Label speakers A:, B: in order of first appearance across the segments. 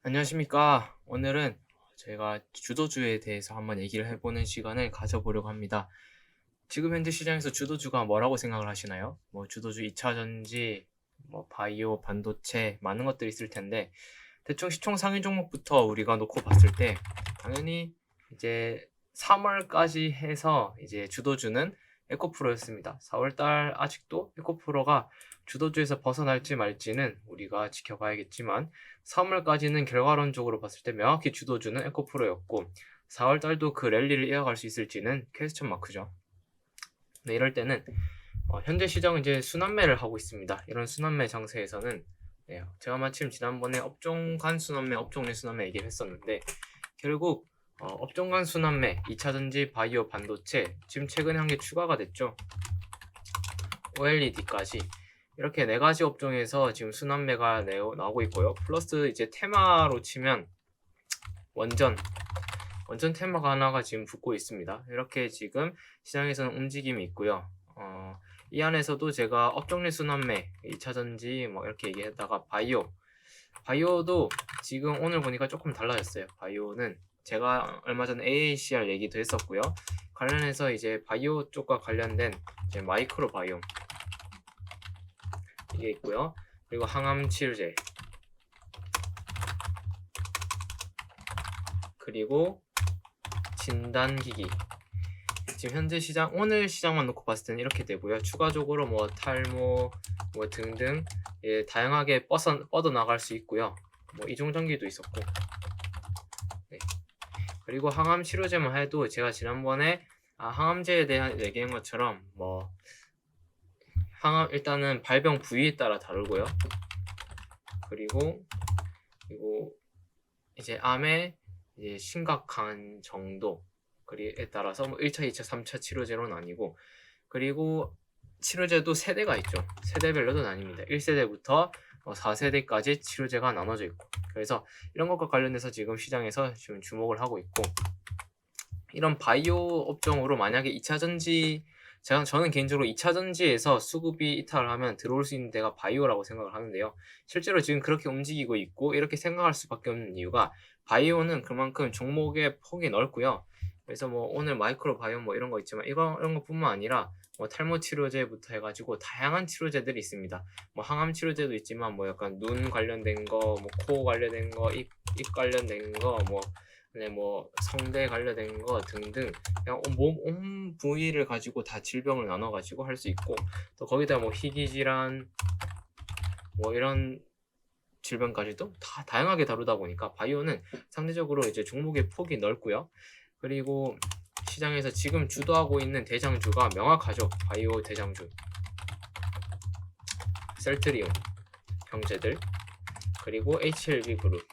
A: 안녕하십니까. 오늘은 제가 주도주에 대해서 한번 얘기를 해보는 시간을 가져보려고 합니다. 지금 현재 시장에서 주도주가 뭐라고 생각을 하시나요? 뭐 주도주 2차전지, 뭐 바이오, 반도체 많은 것들이 있을 텐데 대충 시총 상위 종목부터 우리가 놓고 봤을 때 당연히 이제 3월까지 해서 이제 주도주는 에코프로였습니다. 4월달 아직도 에코프로가 주도주에서 벗어날지 말지는 우리가 지켜봐야겠지만 3월까지는 결과론적으로 봤을 때 명확히 주도주는 에코프로였고 4월달도 그 랠리를 이어갈 수 있을지는 퀘스천 마크죠. 네, 이럴 때는 현재 시장은 이제 순환매를 하고 있습니다. 이런 순환매 장세에서는 제가 마침 지난번에 업종 간 순환매, 업종 내 순환매 얘기를 했었는데 결국 업종 간 순환매, 2차전지, 바이오, 반도체 지금 최근에 한 게 추가가 됐죠. OLED까지 이렇게 네 가지 업종에서 지금 순환매가 나오고 있고요. 플러스 이제 테마로 치면 원전 테마가 하나가 지금 붙고 있습니다. 이렇게 지금 시장에서는 움직임이 있고요. 이 안에서도 제가 업종 내 순환매, 2차전지 뭐 이렇게 얘기했다가 바이오도 지금 오늘 보니까 조금 달라졌어요. 바이오는 제가 얼마 전에 AACR 얘기도 했었고요. 관련해서 이제 바이오 쪽과 관련된 이제 마이크로 바이옴 이게 있고요. 그리고 항암 치료제 그리고 진단기기 지금 현재 시장 오늘 시장만 놓고 봤을 때는 이렇게 되고요. 추가적으로 뭐 탈모 뭐 등등 다양하게 뻗어 나갈 수 있고요. 뭐 이종전기도 있었고 네. 그리고 항암 치료제만 해도 제가 지난번에 항암제에 대한 얘기한 것처럼 뭐 항암 일단은 발병 부위에 따라 다르고요. 그리고 이제 암의 이제 심각한 정도 에 따라서 뭐 1차, 2차, 3차 치료제로 나뉘고 그리고 치료제도 세대가 있죠. 세대별로도 나뉩니다. 1세대부터 4세대까지 치료제가 나눠져 있고 그래서 이런 것과 관련해서 지금 시장에서 지금 주목을 하고 있고 이런 바이오 업종으로 만약에 2차전지 저는 개인적으로 2차전지에서 수급이 이탈을 하면 들어올 수 있는 데가 바이오라고 생각을 하는데요. 실제로 지금 그렇게 움직이고 있고 이렇게 생각할 수밖에 없는 이유가 바이오는 그만큼 종목의 폭이 넓고요. 그래서 뭐 오늘 마이크로 바이오 뭐 이런 거 있지만 이런 것뿐만 아니라 뭐 탈모 치료제부터 해가지고 다양한 치료제들이 있습니다. 뭐 항암 치료제도 있지만 뭐 약간 눈 관련된 거, 뭐 코 관련된 거, 입 관련된 거, 뭐 성대 관련된 거 등등 그냥 몸 온 부위를 가지고 다 질병을 나눠 가지고 할 수 있고 또 거기다 뭐 희귀 질환 뭐 이런 질병까지도 다 다양하게 다루다 보니까 바이오는 상대적으로 이제 종목의 폭이 넓고요. 그리고 시장에서 지금 주도하고 있는 대장주가 명확하죠. 바이오 대장주 셀트리온 형제들 그리고 HLB 그룹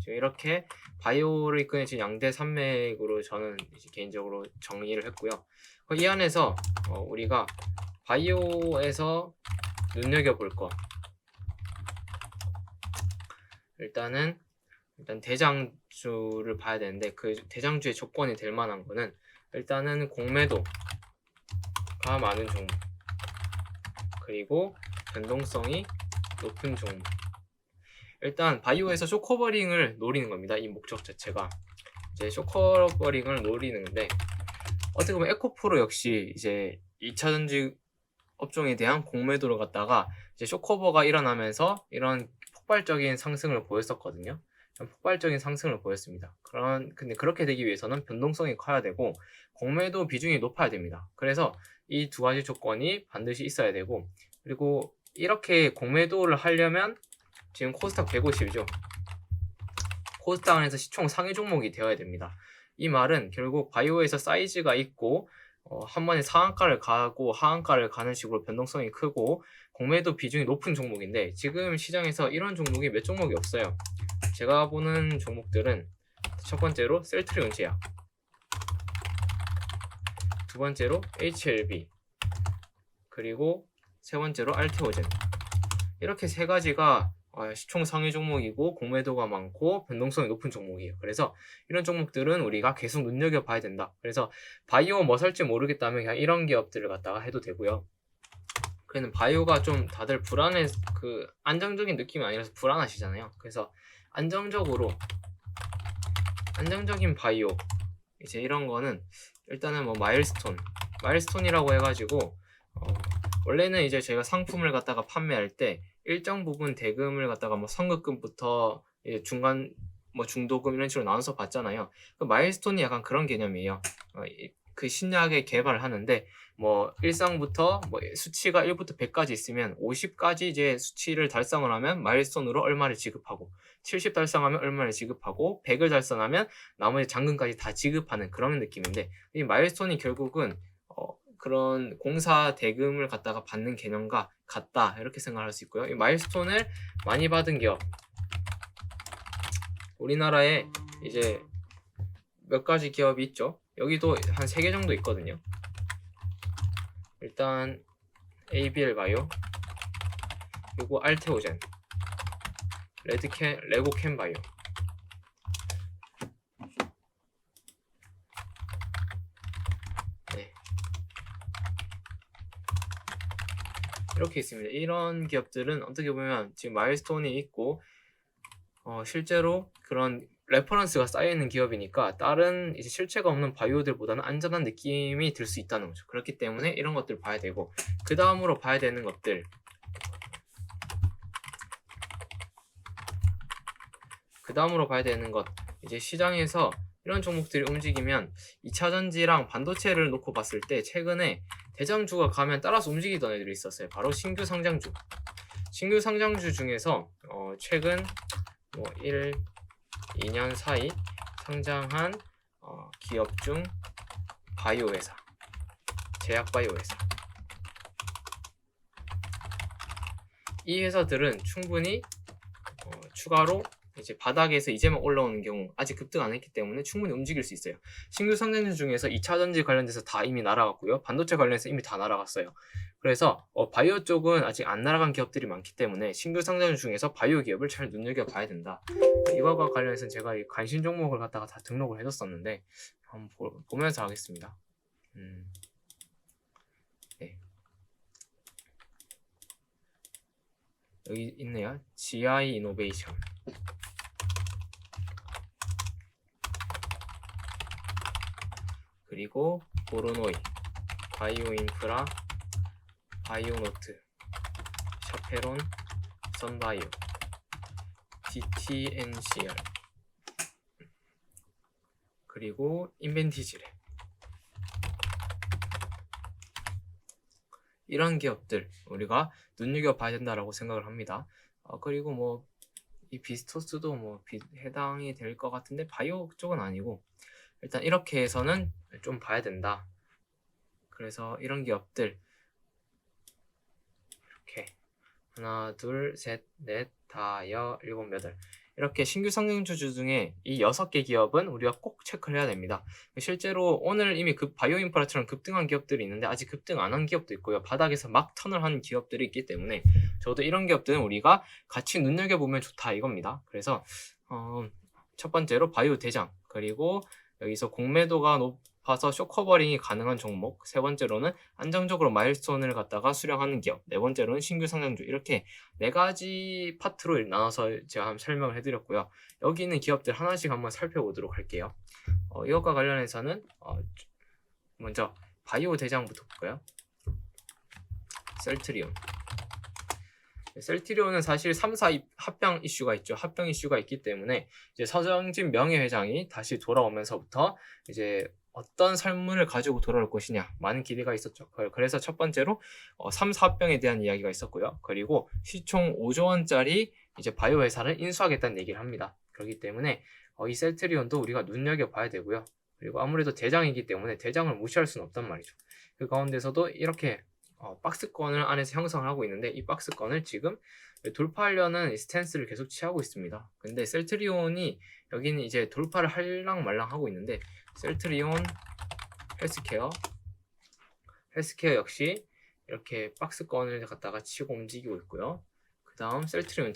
A: 지금 이렇게 바이오를 이끄는 지금 양대 산맥으로 저는 이제 개인적으로 정리를 했고요. 이 안에서 우리가 바이오에서 눈여겨볼 거 일단 대장주를 봐야 되는데 그 대장주의 조건이 될 만한 거는 일단은 공매도가 많은 종목 그리고 변동성이 높은 종목 일단 바이오에서 쇼커버링을 노리는 겁니다. 이 목적 자체가 이제 쇼커버링을 노리는데 어떻게 보면 에코프로 역시 이제 2차전지 업종에 대한 공매도를 갖다가 이제 쇼커버가 일어나면서 이런 폭발적인 상승을 보였었거든요. 폭발적인 상승을 보였습니다. 근데 그렇게 되기 위해서는 변동성이 커야 되고 공매도 비중이 높아야 됩니다. 그래서 이 두 가지 조건이 반드시 있어야 되고 그리고 이렇게 공매도를 하려면 지금 코스닥 150이죠. 코스닥 안에서 시총 상위 종목이 되어야 됩니다. 이 말은 결국 바이오에서 사이즈가 있고 한 번에 상한가를 가고 하한가를 가는 식으로 변동성이 크고 공매도 비중이 높은 종목인데 지금 시장에서 이런 종목이 몇 종목이 없어요. 제가 보는 종목들은 첫 번째로 셀트리온 제약, 두 번째로 HLB, 그리고 세 번째로 알테오젠 이렇게 세 가지가 시총 상위 종목이고 공매도가 많고 변동성이 높은 종목이에요. 그래서 이런 종목들은 우리가 계속 눈여겨봐야 된다. 그래서 바이오 뭐 살지 모르겠다면 그냥 이런 기업들을 갖다가 해도 되고요. 그래는 바이오가 좀 다들 안정적인 느낌이 아니라서 불안하시잖아요. 그래서 안정적인 바이오 이제 이런 거는 일단은 뭐 마일스톤이라고 해가지고 원래는 이제 제가 상품을 갖다가 판매할 때 일정 부분 대금을 갖다가 뭐 선급금부터 이제 중간 뭐 중도금 이런 식으로 나눠서 받잖아요. 그 마일스톤이 약간 그런 개념이에요. 그 신약의 개발을 하는데 뭐 일상부터 뭐 수치가 1부터 100까지 있으면 50까지 이제 수치를 달성을 하면 마일스톤으로 얼마를 지급하고 70 달성하면 얼마를 지급하고 100을 달성하면 나머지 잔금까지 다 지급하는 그런 느낌인데 이 마일스톤이 결국은 그런 공사 대금을 갖다가 받는 개념과 같다 이렇게 생각할 수 있고요. 이 마일스톤을 많이 받은 기업 우리나라에 이제 몇 가지 기업이 있죠. 여기도 한 3개 정도 있거든요. 일단 ABL 바이오, 그리고 알테오젠, 레고캔 바이오. 네. 이렇게 있습니다. 이런 기업들은 어떻게 보면 지금 마일스톤이 있고 실제로 그런 레퍼런스가 쌓여있는 기업이니까 다른 이제 실체가 없는 바이오들보다는 안전한 느낌이 들 수 있다는 거죠. 그렇기 때문에 이런 것들 봐야 되고 그 다음으로 봐야 되는 것들 이제 시장에서 이런 종목들이 움직이면 2차전지랑 반도체를 놓고 봤을 때 최근에 대장주가 가면 따라서 움직이던 애들이 있었어요. 바로 신규 상장주 중에서 최근 뭐 1, 2년 사이 상장한 기업 중 바이오 회사, 제약 바이오 회사. 이 회사들은 충분히 추가로 이제 바닥에서 이제만 올라오는 경우 아직 급등 안 했기 때문에 충분히 움직일 수 있어요. 신규 상장주 중에서 2차전지 관련돼서 다 이미 날아갔고요. 반도체 관련해서 이미 다 날아갔어요. 그래서 바이오 쪽은 아직 안 날아간 기업들이 많기 때문에 신규 상장주 중에서 바이오 기업을 잘 눈여겨봐야 된다. 이거와 관련해서는 제가 이 관심 종목을 갖다가 다 등록을 해뒀었는데 한번 보면서 하겠습니다. 네. 여기 있네요. GI 이노베이션. 그리고 보르노이, 바이오인프라, 바이오노트, 샤페론, 선바이오, DTNCR, 그리고 인벤티지레. 이런 기업들 우리가 눈여겨봐야 된다라고 생각을 합니다. 그리고 뭐 이 비스토스도 뭐 해당이 될 것 같은데 바이오 쪽은 아니고 일단 이렇게 해서는 좀 봐야 된다. 그래서 이런 기업들 이렇게 하나, 둘, 셋, 넷, 다, 여, 일곱, 여덟 이렇게 신규 상장주 중에 이 6개 기업은 우리가 꼭 체크를 해야 됩니다. 실제로 오늘 이미 바이오 인프라처럼 급등한 기업들이 있는데 아직 급등 안 한 기업도 있고요. 바닥에서 막 턴을 한 기업들이 있기 때문에 저도 이런 기업들은 우리가 같이 눈여겨보면 좋다 이겁니다. 그래서 첫 번째로 바이오 대장, 그리고 여기서 공매도가 높아서 쇼커버링이 가능한 종목, 세 번째로는 안정적으로 마일스톤을 갖다가 수령하는 기업, 네 번째로는 신규 상장주, 이렇게 4가지 파트로 나눠서 제가 한번 설명을 해드렸고요. 여기 있는 기업들 하나씩 한번 살펴보도록 할게요. 이것과 관련해서는 먼저 바이오 대장부터 볼까요? 셀트리온은 사실 3사 합병 이슈가 있죠. 합병 이슈가 있기 때문에 이제 서정진 명예회장이 다시 돌아오면서부터 이제 어떤 설문을 가지고 돌아올 것이냐 많은 기대가 있었죠. 그래서 첫 번째로 3사 합병에 대한 이야기가 있었고요. 그리고 시총 5조 원짜리 이제 바이오 회사를 인수하겠다는 얘기를 합니다. 그렇기 때문에 이 셀트리온도 우리가 눈여겨봐야 되고요. 그리고 아무래도 대장이기 때문에 대장을 무시할 수는 없단 말이죠. 그 가운데서도 이렇게 박스권을 안에서 형성을 하고 있는데 이 박스권을 지금 돌파하려는 스탠스를 계속 취하고 있습니다. 근데 셀트리온이 여기는 이제 돌파를 할랑 말랑 하고 있는데 셀트리온, 헬스케어 역시 이렇게 박스권을 갖다가 치고 움직이고 있고요. 그 다음 셀트리온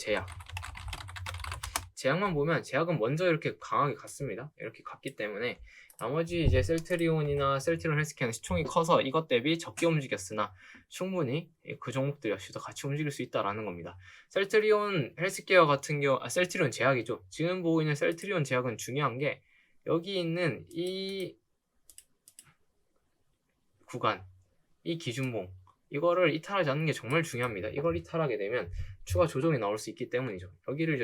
A: 제약만 보면 제약은 먼저 이렇게 강하게 갔습니다. 이렇게 갔기 때문에 나머지 이제 셀트리온이나 셀트리온 헬스케어는 시총이 커서 이것 대비 적게 움직였으나 충분히 그 종목들 역시도 같이 움직일 수 있다라는 겁니다. 셀트리온 헬스케어 같은 셀트리온 제약이죠. 지금 보고 있는 셀트리온 제약은 중요한 게 여기 있는 이 구간, 이 기준봉 이거를 이탈하지 않는 게 정말 중요합니다. 이걸 이탈하게 되면 추가 조정이 나올 수 있기 때문이죠. 여기를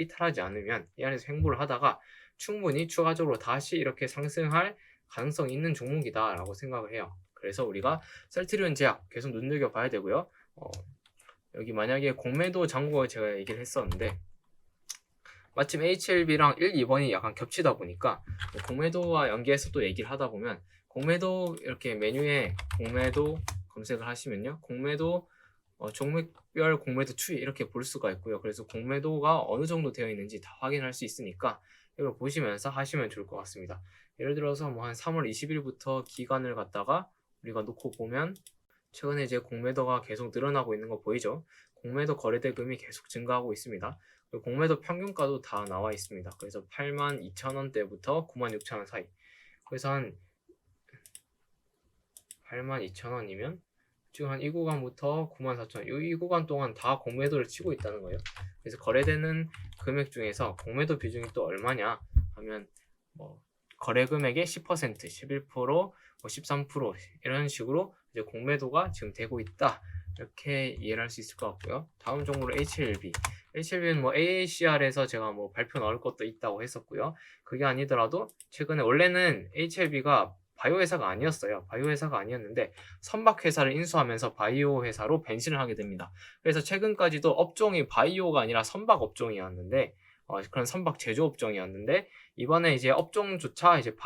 A: 이탈하지 않으면 이 안에서 횡보를 하다가 충분히 추가적으로 다시 이렇게 상승할 가능성이 있는 종목이다라고 생각을 해요. 그래서 우리가 셀트리온 제약 계속 눈여겨봐야 되고요. 여기 만약에 공매도 잔고가 제가 얘기를 했었는데 마침 HLB랑 1, 2번이 약간 겹치다 보니까 공매도와 연계해서 또 얘기를 하다 보면 공매도 이렇게 메뉴에 공매도 검색을 하시면요. 공매도 종목별 공매도 추이 이렇게 볼 수가 있고요. 그래서 공매도가 어느 정도 되어 있는지 다 확인할 수 있으니까 이걸 보시면서 하시면 좋을 것 같습니다. 예를 들어서 뭐 한 3월 20일부터 기간을 갖다가 우리가 놓고 보면 최근에 이제 공매도가 계속 늘어나고 있는 거 보이죠? 공매도 거래대금이 계속 증가하고 있습니다. 공매도 평균가도 다 나와 있습니다. 그래서 82,000원대부터 96,000원 사이. 그래서 한 82,000원이면 지금 한 이 구간부터 94,000원 이 구간 동안 다 공매도를 치고 있다는 거예요. 그래서 거래되는 금액 중에서 공매도 비중이 또 얼마냐 하면 뭐 거래 금액의 10%, 11%, 뭐 13% 이런 식으로 이제 공매도가 지금 되고 있다. 이렇게 이해를 할 수 있을 것 같고요. 다음 종목으로 HLB. HLB는 뭐 AACR에서 제가 뭐 발표 나올 것도 있다고 했었고요. 그게 아니더라도 최근에 원래는 HLB가 바이오 회사가 아니었어요. 바이오 회사가 아니었는데 선박 회사를 인수하면서 바이오 회사로 변신을 하게 됩니다. 그래서 최근까지도 업종이 바이오가 아니라 선박 업종이었는데 그런 선박 제조 업종이었는데 이번에 이제 업종조차 이제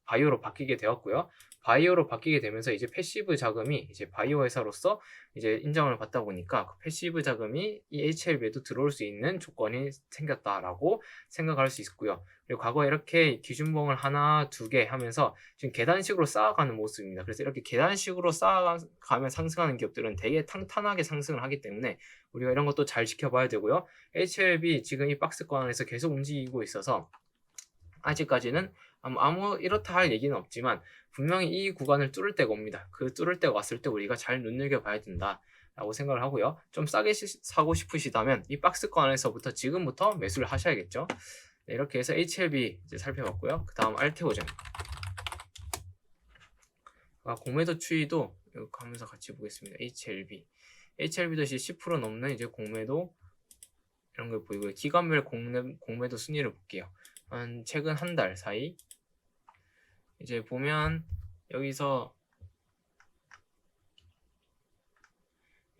A: 바이오로 바뀌게 되었고요. 바이오로 바뀌게 되면서 이제 패시브 자금이 이제 바이오 회사로서 이제 인정을 받다 보니까 그 패시브 자금이 이 HLB에도 들어올 수 있는 조건이 생겼다라고 생각할 수 있고요. 그리고 과거에 이렇게 기준봉을 하나, 두 개 하면서 지금 계단식으로 쌓아가는 모습입니다. 그래서 이렇게 계단식으로 쌓아가면 상승하는 기업들은 되게 탄탄하게 상승을 하기 때문에 우리가 이런 것도 잘 지켜봐야 되고요. HLB 지금 이 박스권 안에서 계속 움직이고 있어서 아직까지는 이렇다 할 얘기는 없지만 분명히 이 구간을 뚫을 때가 옵니다. 그 뚫을 때가 왔을 때 우리가 잘 눈여겨봐야 된다라고 생각을 하고요. 좀 싸게 사고 싶으시다면 이 박스권 안에서부터 지금부터 매수를 하셔야겠죠. 네, 이렇게 해서 HLB 이제 살펴봤고요. 그 다음 알테오젠. 공매도 추이도 이렇게 하면서 같이 보겠습니다. HLB. HLB도 10% 넘는 이제 공매도 이런 걸 보이고요. 기간별 공매도 순위를 볼게요. 최근 한 달 사이 이제 보면 여기서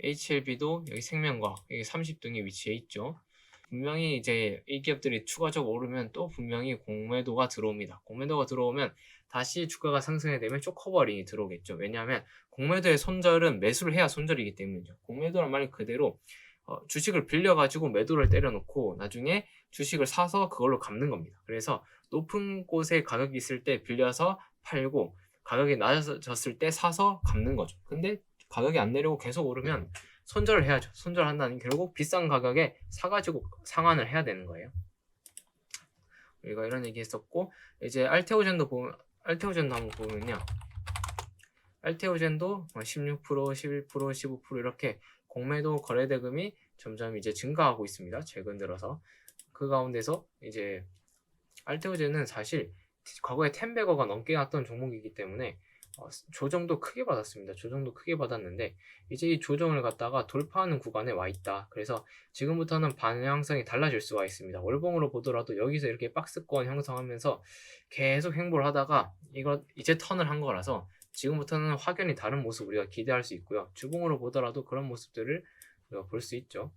A: HLB도 여기 생명과학 여기 30등에 위치해 있죠. 분명히 이제 이 기업들이 추가적으로 오르면 또 분명히 공매도가 들어옵니다. 공매도가 들어오면 다시 주가가 상승하게 되면 쇼커버링이 들어오겠죠. 왜냐하면 공매도의 손절은 매수를 해야 손절이기 때문이죠. 공매도란 말 그대로 주식을 빌려가지고 매도를 때려놓고 나중에 주식을 사서 그걸로 갚는 겁니다. 그래서 높은 곳에 가격이 있을 때 빌려서 팔고 가격이 낮아졌을 때 사서 갚는 거죠. 근데 가격이 안 내려오고 계속 오르면 손절을 해야죠. 손절한다는 결국 비싼 가격에 사가지고 상환을 해야 되는 거예요. 우리가 이런 얘기 했었고 이제 알테오젠도 한번 보면요. 알테오젠도 16%, 11%, 15% 이렇게 공매도 거래대금이 점점 이제 증가하고 있습니다. 최근 들어서 그 가운데서 이제 알테오젠은 사실 과거에 10배거가 넘게 났던 종목이기 때문에 조정도 크게 받았습니다. 조정도 크게 받았는데 이제 이 조정을 갖다가 돌파하는 구간에 와 있다. 그래서 지금부터는 방향성이 달라질 수가 있습니다. 월봉으로 보더라도 여기서 이렇게 박스권 형성하면서 계속 횡보를 하다가 이거 이제 턴을 한 거라서 지금부터는 확연히 다른 모습 우리가 기대할 수 있고요. 주봉으로 보더라도 그런 모습들을 우리가 볼 수 있죠.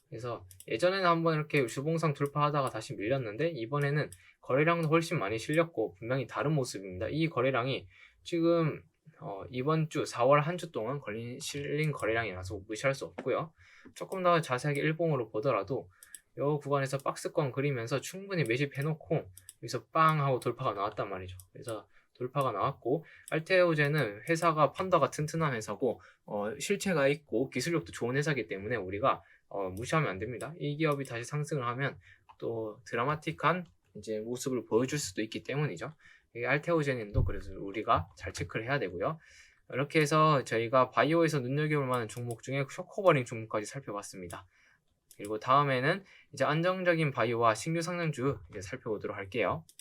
A: 그래서 예전에는 한번 이렇게 주봉상 돌파하다가 다시 밀렸는데 이번에는 거래량도 훨씬 많이 실렸고 분명히 다른 모습입니다. 이 거래량이 지금 이번 주 4월 한 주 동안 실린 거래량이라서 무시할 수 없고요. 조금 더 자세하게 일봉으로 보더라도 이 구간에서 박스권 그리면서 충분히 매집해놓고 여기서 빵 하고 돌파가 나왔단 말이죠. 그래서 돌파가 나왔고 알테오젠은 회사가 펀더가 튼튼한 회사고 실체가 있고 기술력도 좋은 회사이기 때문에 우리가 무시하면 안 됩니다. 이 기업이 다시 상승을 하면 또 드라마틱한 이제 모습을 보여줄 수도 있기 때문이죠. 이 알테오제닌도 그래서 우리가 잘 체크를 해야 되고요. 이렇게 해서 저희가 바이오에서 눈여겨볼 만한 종목 중에 쇼커버링 종목까지 살펴봤습니다. 그리고 다음에는 이제 안정적인 바이오와 신규 상장주 이제 살펴보도록 할게요.